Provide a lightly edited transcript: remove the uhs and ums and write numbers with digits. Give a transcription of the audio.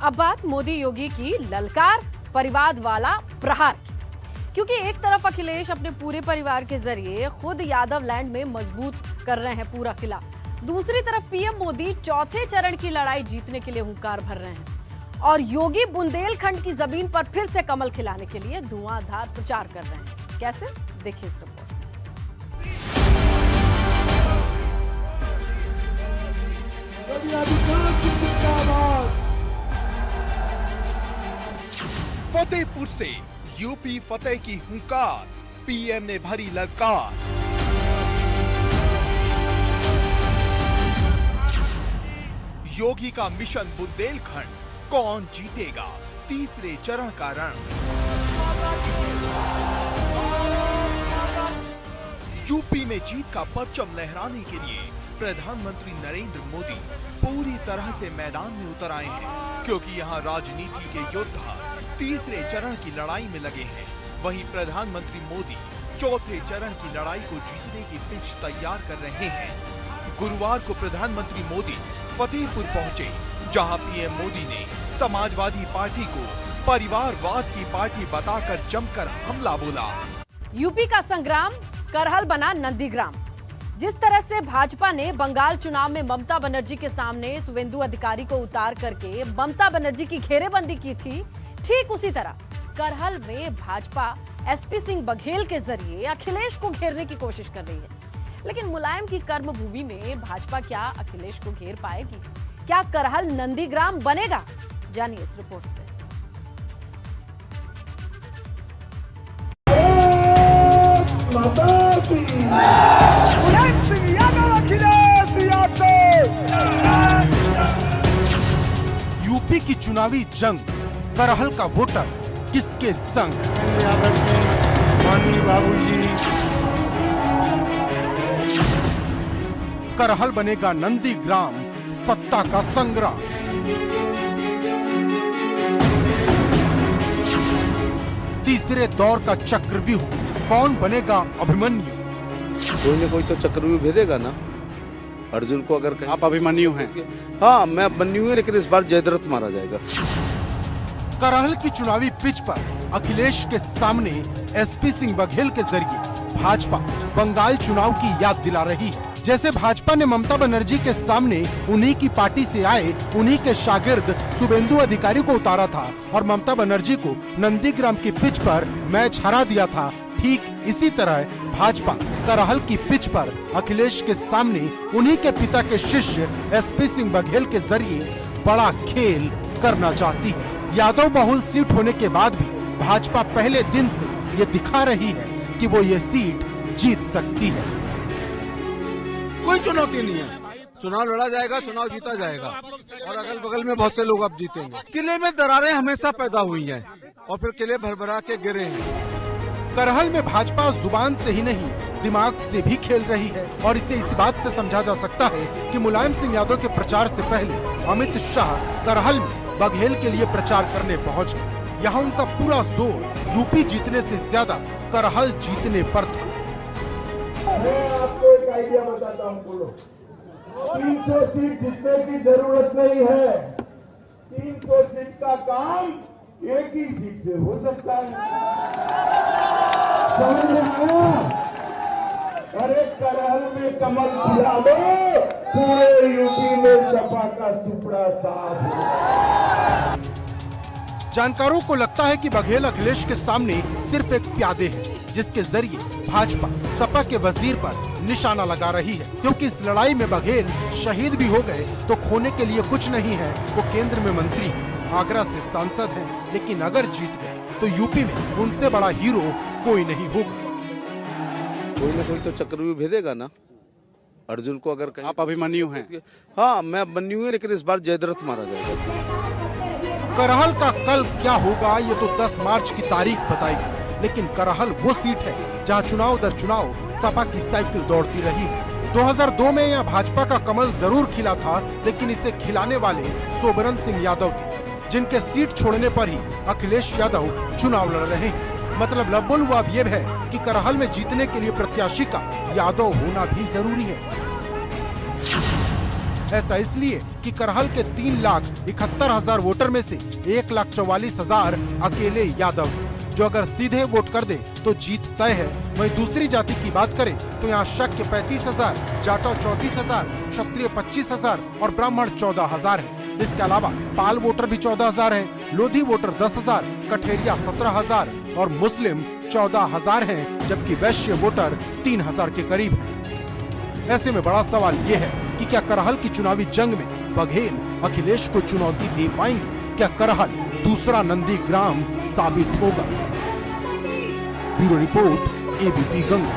अब बात मोदी योगी की ललकार, परिवार वाला प्रहार। क्योंकि एक तरफ अखिलेश अपने पूरे परिवार के जरिए खुद यादव लैंड में मजबूत कर रहे हैं पूरा किला, दूसरी तरफ पीएम मोदी चौथे चरण की लड़ाई जीतने के लिए हुंकार भर रहे हैं और योगी बुंदेलखंड की जमीन पर फिर से कमल खिलाने के लिए धुआंधार प्रचार कर रहे हैं। कैसे, देखिए इस रिपोर्ट। फतेहपुर से यूपी फतेह की हुंकार, पीएम ने भरी ललकार। योगी का मिशन बुंदेलखंड, कौन जीतेगा तीसरे चरण का रण। यूपी में जीत का परचम लहराने के लिए प्रधानमंत्री नरेंद्र मोदी पूरी तरह से मैदान में उतर आए हैं, क्योंकि यहाँ राजनीति के योद्धा तीसरे चरण की लड़ाई में लगे हैं। वहीं प्रधानमंत्री मोदी चौथे चरण की लड़ाई को जीतने की पिच तैयार कर रहे हैं। गुरुवार को प्रधानमंत्री मोदी फतेहपुर पहुंचे, जहां पीएम मोदी ने समाजवादी पार्टी को परिवारवाद की पार्टी बताकर जमकर हमला बोला। यूपी का संग्राम करहल बना नंदीग्राम। जिस तरह से भाजपा ने बंगाल चुनाव में ममता बनर्जी के सामने शुवेंदु अधिकारी को उतार करके ममता बनर्जी की घेरेबंदी की थी, ठीक उसी तरह करहल में भाजपा एसपी सिंह बघेल के जरिए अखिलेश को घेरने की कोशिश कर रही है। लेकिन मुलायम की कर्मभूमि में भाजपा क्या अखिलेश को घेर पाएगी? क्या करहल नंदीग्राम बनेगा? जानिए इस रिपोर्ट से। यूपी की चुनावी जंग, करहल का वोटर किसके संग? करहल बनेगा नंदीग्राम, सत्ता का संग्राम। तीसरे दौर का चक्रव्यूह, कौन बनेगा अभिमन्यु? कोई न कोई तो चक्रव्यूह भेदेगा ना। अर्जुन को अगर कहें आप अभिमन्यु हैं? हाँ, मैं अभिमन्यु हूं, लेकिन इस बार जयद्रथ मारा जाएगा। करहल की चुनावी पिच पर अखिलेश के सामने एसपी सिंह बघेल के जरिए भाजपा बंगाल चुनाव की याद दिला रही है। जैसे भाजपा ने ममता बनर्जी के सामने उन्हीं की पार्टी से आए उन्हीं के शागिर्द शुवेंदु अधिकारी को उतारा था और ममता बनर्जी को नंदीग्राम की पिच पर मैच हरा दिया था, ठीक इसी तरह भाजपा करहल की पिच पर अखिलेश के सामने उन्हीं के पिता के शिष्य एसपी सिंह बघेल के जरिए बड़ा खेल करना चाहती है। यादव बहुल सीट होने के बाद भी भाजपा पहले दिन से ये दिखा रही है कि वो ये सीट जीत सकती है। कोई चुनौती नहीं है, चुनाव लड़ा जाएगा, चुनाव जीता जाएगा और अगल बगल में बहुत से लोग अब जीतेंगे। किले में दरारें हमेशा पैदा हुई हैं और फिर किले भरभरा के गिरे हैं। करहल में भाजपा जुबान से ही नहीं दिमाग से भी खेल रही है और इसे इस बात से समझा जा सकता है कि मुलायम सिंह यादव के प्रचार से पहले अमित शाह करहल में बघेल के लिए प्रचार करने पहुंच गए। यहाँ उनका पूरा जोर यूपी जीतने से ज्यादा करहल जीतने पर था। मैं आपको एक आइडिया बताता हूँ, बोलो 300 सीट जीतने की जरूरत नहीं है। 300 सीट का काम एक ही सीट से हो सकता है। समझ में आया? अरे करहल में कमल खिला दो, पूरे यूपी में सपा का सुपड़ा साफ हो। जानकारों को लगता है कि बघेल अखिलेश के सामने सिर्फ एक प्यादे है, जिसके जरिए भाजपा सपा के वजीर पर निशाना लगा रही है। क्योंकि इस लड़ाई में बघेल शहीद भी हो गए तो खोने के लिए कुछ नहीं है। वो केंद्र में मंत्री है, आगरा से सांसद हैं, लेकिन अगर जीत गए तो यूपी में उनसे बड़ा हीरो कोई नहीं होगा। कोई न कोई तो चक्रव्यूह भेदेगा ना। अर्जुन को अगर कहें आप अभिमन्यु हैं? हाँ, मैं अभिमन्यु हूं, लेकिन इस बार जयद्रथ मारा जाएगा। करहल का कल क्या होगा ये तो 10 मार्च की तारीख बताएगी, लेकिन करहल वो सीट है जहां चुनाव दर चुनाव सपा की साइकिल दौड़ती रही। 2002 में यह भाजपा का कमल जरूर खिला था, लेकिन इसे खिलाने वाले सोबरन सिंह यादव थे, जिनके सीट छोड़ने पर ही अखिलेश यादव चुनाव लड़ रहे हैं। मतलब लबुल हुआ अब ये है कि करहल में जीतने के लिए प्रत्याशी का यादव होना भी जरूरी है। ऐसा इसलिए कि करहल के 3,71,000 वोटर में से 1,44,000 अकेले यादव हैं, जो अगर सीधे वोट कर दे तो जीत तय है। वहीं दूसरी जाति की बात करें तो यहाँ शक्य 35,000, जाटव 34,000, क्षत्रिय 25,000 और ब्राह्मण 14,000 है। इसके अलावा पाल वोटर भी 14,000 है, लोधी वोटर 10,000, कठेरिया 17,000 और मुस्लिम 14,000 हैं, जबकि वैश्य वोटर 3,000 के करीब है। ऐसे में बड़ा सवाल ये है कि क्या करहल की चुनावी जंग में बघेल अखिलेश को चुनौती दे पाएंगे? क्या करहल दूसरा नंदीग्राम साबित होगा? Bureau report, ABP Ganga.